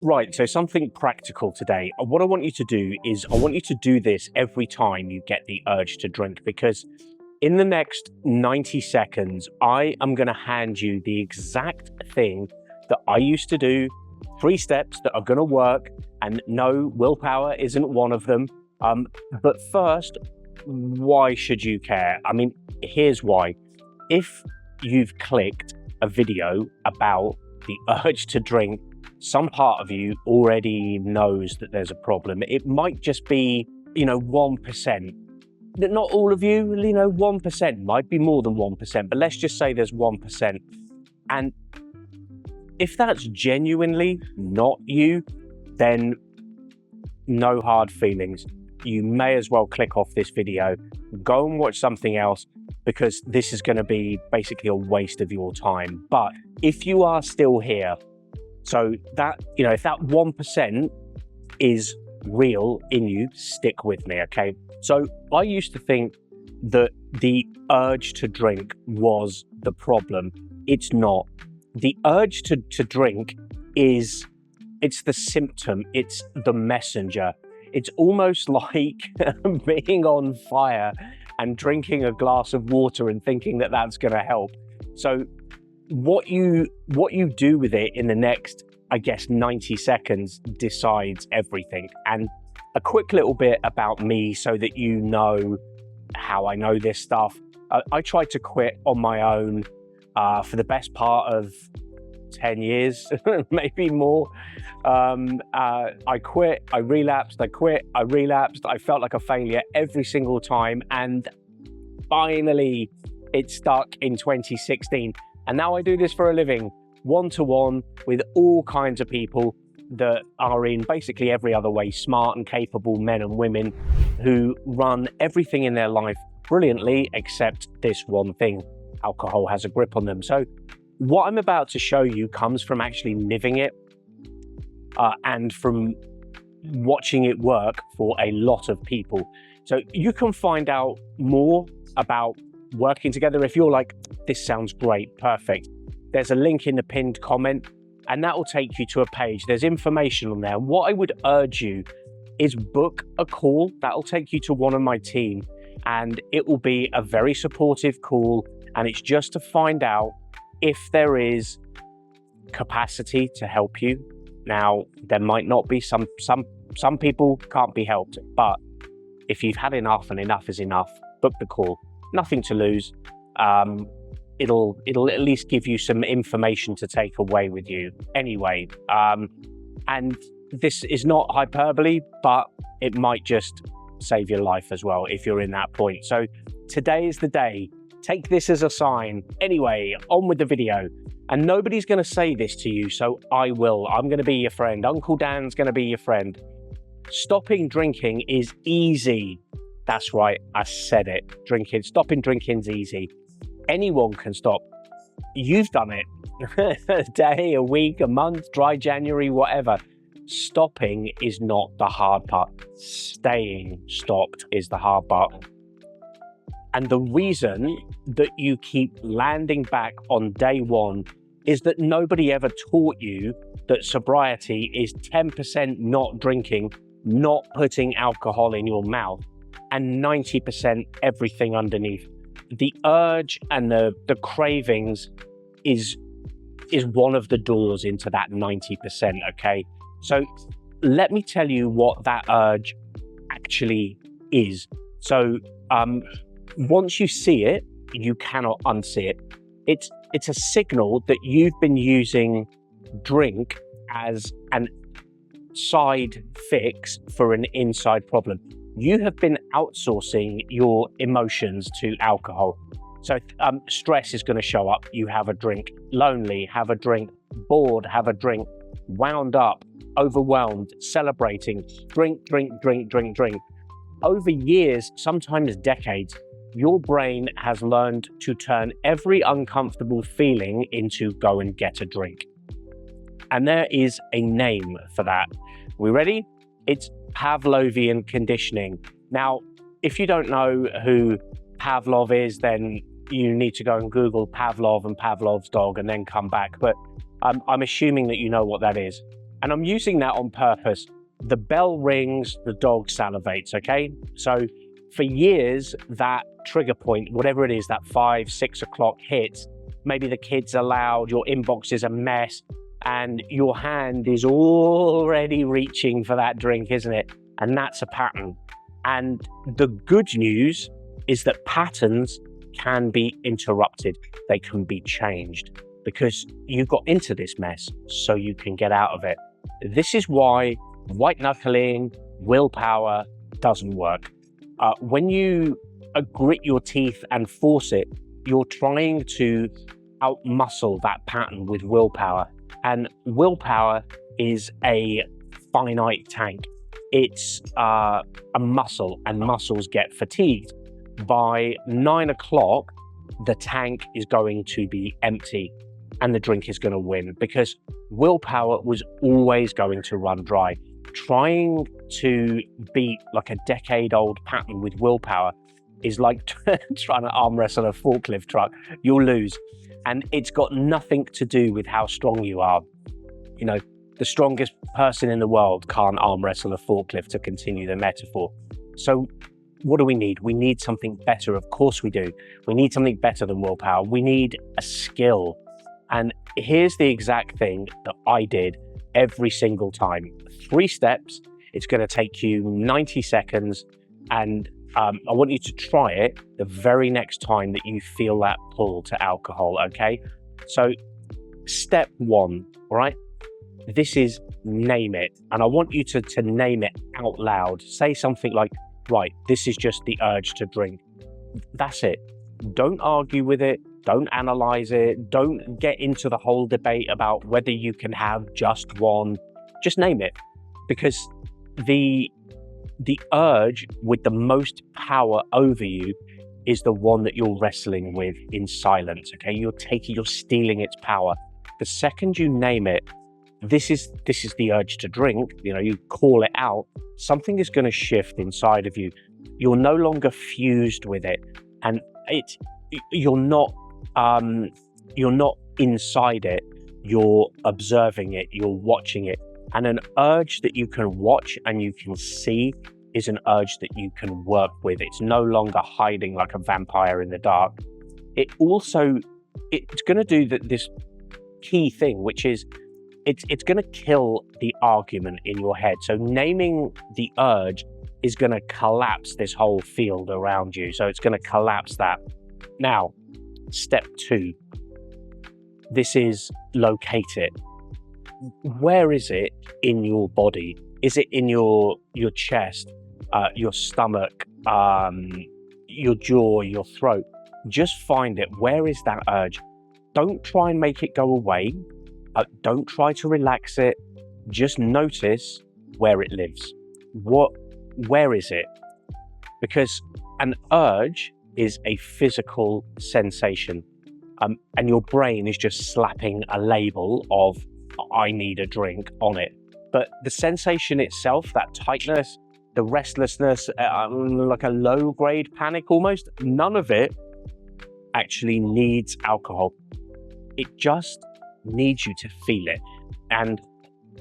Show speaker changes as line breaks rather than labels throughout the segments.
Right, so something practical today. What I want you to do is I want you to do this every time you get the urge to drink, because in the next 90 seconds, I am going to hand you the exact thing that I used to do, 3 steps that are going to work, and no, willpower isn't one of them. But first, why should you care? I mean, here's why. If you've clicked a video about the urge to drink, some part of you already knows that there's a problem. It might just be, 1%. Not all of you, 1%, might be more than 1%, but let's just say there's 1%. And if that's genuinely not you, then no hard feelings. You may as well click off this video, go and watch something else, because this is going to be basically a waste of your time. But if you are still here, so that, if that 1% is real in you, stick with me, okay? So I used to think that the urge to drink was the problem. It's not. The urge to drink it's the symptom, it's the messenger. It's almost like being on fire and drinking a glass of water and thinking that that's going to help. So what you do with it in the next, 90 seconds decides everything. And a quick little bit about me so that you know how I know this stuff. I tried to quit on my own for the best part of 10 years, maybe more. I quit, I relapsed, I quit, I relapsed. I felt like a failure every single time. And finally, it stuck in 2016. And now I do this for a living, one-to-one with all kinds of people that are in basically every other way smart and capable men and women who run everything in their life brilliantly except this one thing. Alcohol has a grip on them. So what I'm about to show you comes from actually living it and from watching it work for a lot of people. So you can find out more about working together. If you're like, this sounds great, perfect, there's a link in the pinned comment and that will take you to a page. There's information on there. What I would urge you is book a call. That'll take you to one of my team and it will be a very supportive call. And it's just to find out if there is capacity to help you. Now, there might not be, some people can't be helped, but if you've had enough and enough is enough, book the call. Nothing to lose. It'll at least give you some information to take away with you anyway. And this is not hyperbole, but it might just save your life as well if you're in that point. So today is the day. Take this as a sign. Anyway, on with the video. And nobody's going to say this to you, so I will. I'm going to be your friend. Uncle Dan's going to be your friend. Stopping drinking is easy. That's right, I said it. Stopping drinking's easy. Anyone can stop. You've done it. A day, a week, a month, dry January, whatever. Stopping is not the hard part. Staying stopped is the hard part. And the reason that you keep landing back on day one is that nobody ever taught you that sobriety is 10% not drinking, not putting alcohol in your mouth, and 90% everything underneath. The urge and the cravings is one of the doors into that 90%, okay? So let me tell you what that urge actually is. So once you see it, you cannot unsee it. It's a signal that you've been using drink as an side fix for an inside problem. You have been outsourcing your emotions to alcohol. So stress is going to show up. You have a drink. Lonely, have a drink. Bored, have a drink. Wound up, overwhelmed, celebrating. Drink, drink, drink, drink, drink. Over years, sometimes decades, your brain has learned to turn every uncomfortable feeling into go and get a drink. And there is a name for that. We ready? It's Pavlovian conditioning. Now, if you don't know who Pavlov is, then you need to go and Google Pavlov and Pavlov's dog and then come back. But I'm assuming that you know what that is. And I'm using that on purpose. The bell rings, the dog salivates, okay? So for years, that trigger point, whatever it is, that 5, 6 o'clock hits, maybe the kids are loud, your inbox is a mess, and your hand is already reaching for that drink, isn't it? And that's a pattern. And the good news is that patterns can be interrupted. They can be changed because you got into this mess so you can get out of it. This is why white knuckling, willpower doesn't work. When you grit your teeth and force it, you're trying to outmuscle that pattern with willpower. And willpower is a finite tank. It's a muscle, and muscles get fatigued. By 9 o'clock, the tank is going to be empty and the drink is going to win, because willpower was always going to run dry. Trying to beat like a decade-old pattern with willpower is like trying to arm wrestle a forklift truck. You'll lose. And it's got nothing to do with how strong you are. You know, the strongest person in the world can't arm wrestle a forklift, to continue the metaphor. So what do we need? We need something better. Of course we do. We need something better than willpower. We need a skill. And here's the exact thing that I did every single time. 3 steps. It's going to take you 90 seconds. And I want you to try it the very next time that you feel that pull to alcohol, okay? So step 1, all right? This is name it. And I want you to name it out loud. Say something like, right, this is just the urge to drink. That's it. Don't argue with it. Don't analyze it. Don't get into the whole debate about whether you can have just one. Just name it. Because the urge with the most power over you is the one that you're wrestling with in silence, okay? You're stealing its power. The second you name it, this is the urge to drink, you know, you call it out, something is going to shift inside of you. You're no longer fused with it, and you're not inside it, you're observing it, you're watching it. And an urge that you can watch and you can see is an urge that you can work with. It's no longer hiding like a vampire in the dark. It's going to do this key thing, which is it's going to kill the argument in your head. So naming the urge is going to collapse this whole field around you. So it's going to collapse that. Now, step 2, this is locate it. Where is it in your body? Is it in your chest, your stomach, your jaw, your throat? Just find it. Where is that urge? Don't try and make it go away. Don't try to relax it. Just notice where it lives. Where is it? Because an urge is a physical sensation, and your brain is just slapping a label of I need a drink on it. But the sensation itself, that tightness, the restlessness, like a low-grade panic almost, none of it actually needs alcohol. It just needs you to feel it. And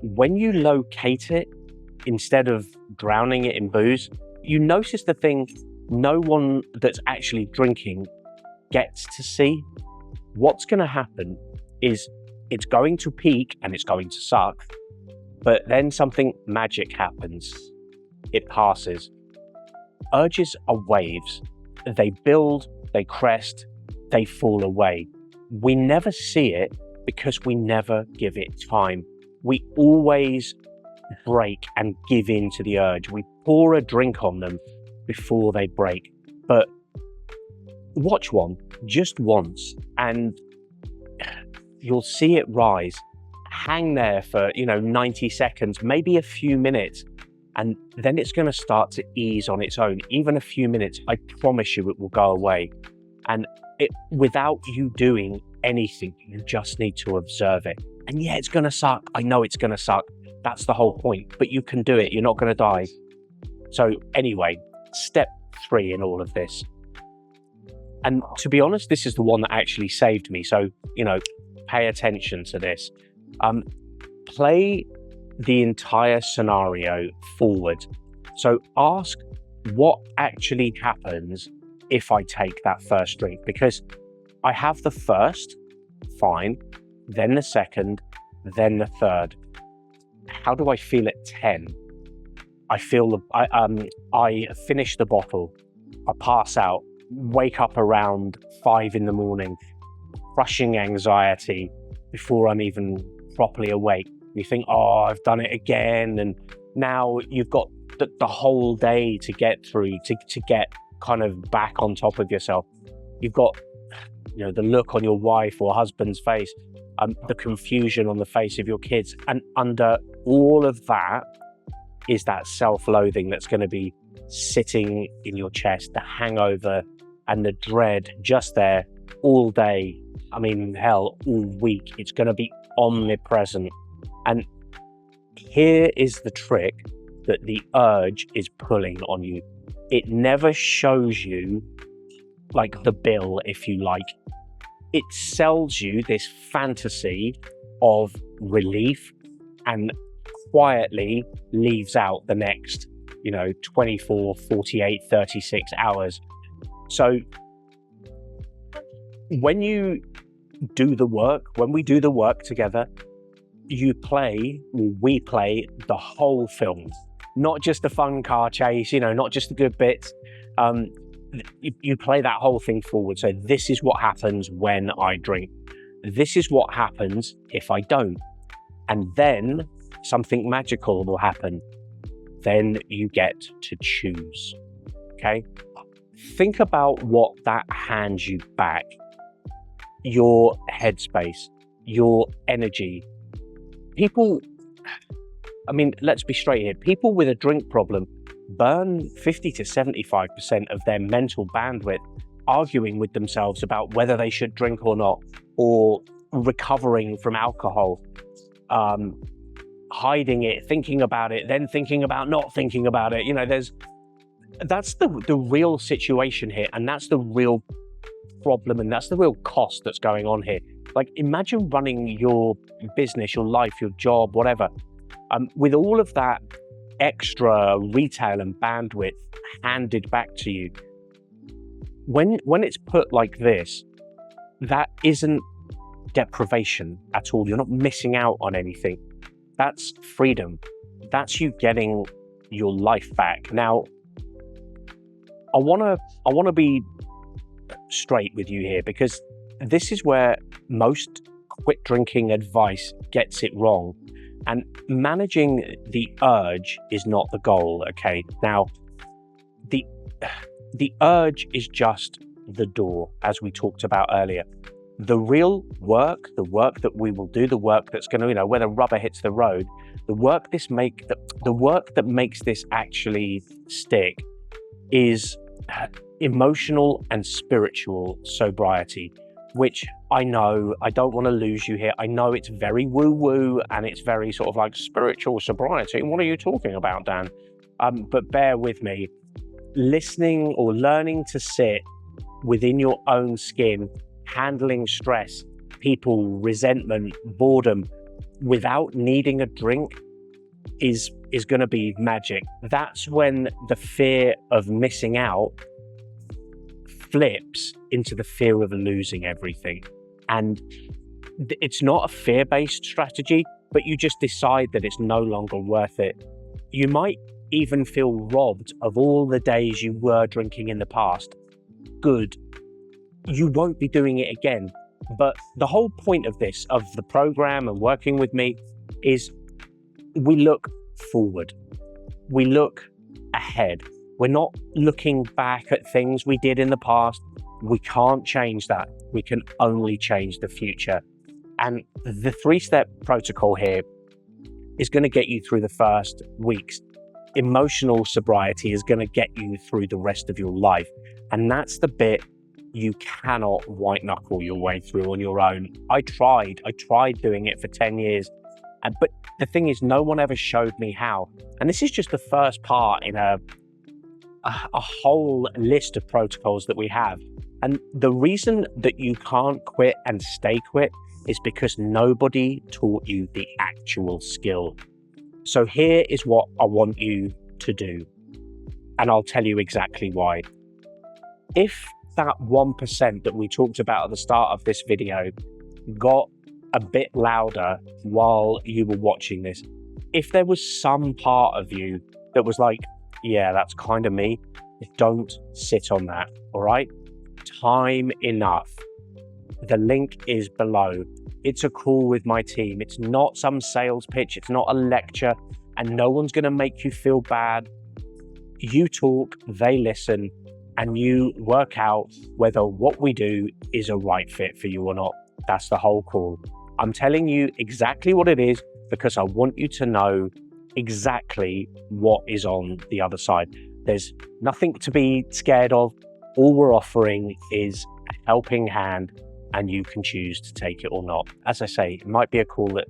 when you locate it, instead of drowning it in booze, you notice the thing no one that's actually drinking gets to see. What's going to happen is it's going to peak and it's going to suck, but then something magic happens. It passes. Urges are waves. They build, they crest, they fall away. We never see it because we never give it time. We always break and give in to the urge. We pour a drink on them before they break. But watch one just once and you'll see it rise. Hang there for 90 seconds, maybe a few minutes, and then it's going to start to ease on its own. Even a few minutes, I promise you it will go away. And without you doing anything, you just need to observe it. And yeah, it's going to suck. I know it's going to suck. That's the whole point. But you can do it. You're not going to die. So anyway, step 3 in all of this. And to be honest, this is the one that actually saved me. So, pay attention to this. Play the entire scenario forward. So ask what actually happens if I take that first drink, because I have the first, fine, then the second, then the third. How do I feel at 10? I finish the bottle, I pass out, wake up around 5 in the morning, crushing anxiety before I'm even properly awake. You think, oh, I've done it again. And now you've got the whole day to get through, to get kind of back on top of yourself. You've got, the look on your wife or husband's face, the confusion on the face of your kids. And under all of that is that self-loathing that's going to be sitting in your chest, the hangover and the dread just there all day. I mean, hell, all week. It's going to be omnipresent. And here is the trick that the urge is pulling on you. It never shows you like the bill, if you like. It sells you this fantasy of relief and quietly leaves out the next, 24, 48, 36 hours. So when we do the work together, we play the whole film, not just the fun car chase, not just the good bits. You play that whole thing forward. So this is what happens when I drink. This is what happens if I don't. And then something magical will happen. Then you get to choose. Okay? Think about what that hands you back. Your headspace, your energy. People, let's be straight here. People with a drink problem burn 50 to 75% of their mental bandwidth arguing with themselves about whether they should drink or not, or recovering from alcohol, hiding it, thinking about it, then thinking about not thinking about it. That's the real situation here, and that's the real problem, and that's the real cost that's going on here. Like, imagine running your business, your life, your job, whatever, with all of that extra retail and bandwidth handed back to you. When it's put like this, that isn't deprivation at all. You're not missing out on anything. That's freedom. That's you getting your life back. Now, I wanna be straight with you here, because this is where most quit drinking advice gets it wrong. And managing the urge is not the goal, okay? Now, the urge is just the door, as we talked about earlier. The real work, the work that we will do, the work that's going to, where the rubber hits the road, the work that makes this actually stick is emotional and spiritual sobriety, which I know, I don't want to lose you here. I know it's very woo-woo and it's very sort of like spiritual sobriety. What are you talking about, Dan? But bear with me. Listening or learning to sit within your own skin, handling stress, people, resentment, boredom, without needing a drink is going to be magic. That's when the fear of missing out flips into the fear of losing everything. And it's not a fear-based strategy, but you just decide that it's no longer worth it. You might even feel robbed of all the days you were drinking in the past. Good. You won't be doing it again. But the whole point of this, of the program and working with me, is we look forward. We look ahead. We're not looking back at things we did in the past. We can't change that. We can only change the future. And the 3-step protocol here is going to get you through the first weeks. Emotional sobriety is going to get you through the rest of your life. And that's the bit you cannot white knuckle your way through on your own. I tried doing it for 10 years. But the thing is, no one ever showed me how. And this is just the first part in a whole list of protocols that we have. And the reason that you can't quit and stay quit is because nobody taught you the actual skill. So here is what I want you to do, and I'll tell you exactly why. If that 1% that we talked about at the start of this video got a bit louder while you were watching this, if there was some part of you that was like, yeah, that's kind of me, don't sit on that, all right? Time enough. The link is below. It's a call with my team. It's not some sales pitch. It's not a lecture, and no one's going to make you feel bad. You talk, they listen, and you work out whether what we do is a right fit for you or not. That's the whole call. I'm telling you exactly what it is because I want you to know exactly what is on the other side. There's nothing to be scared of. All we're offering is a helping hand, and you can choose to take it or not. As I say, it might be a call that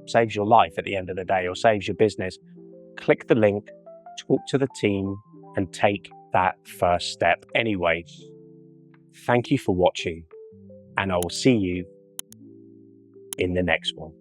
saves your life at the end of the day or saves your business. Click the link, talk to the team, and take that first step. Anyway, thank you for watching, and I will see you in the next one.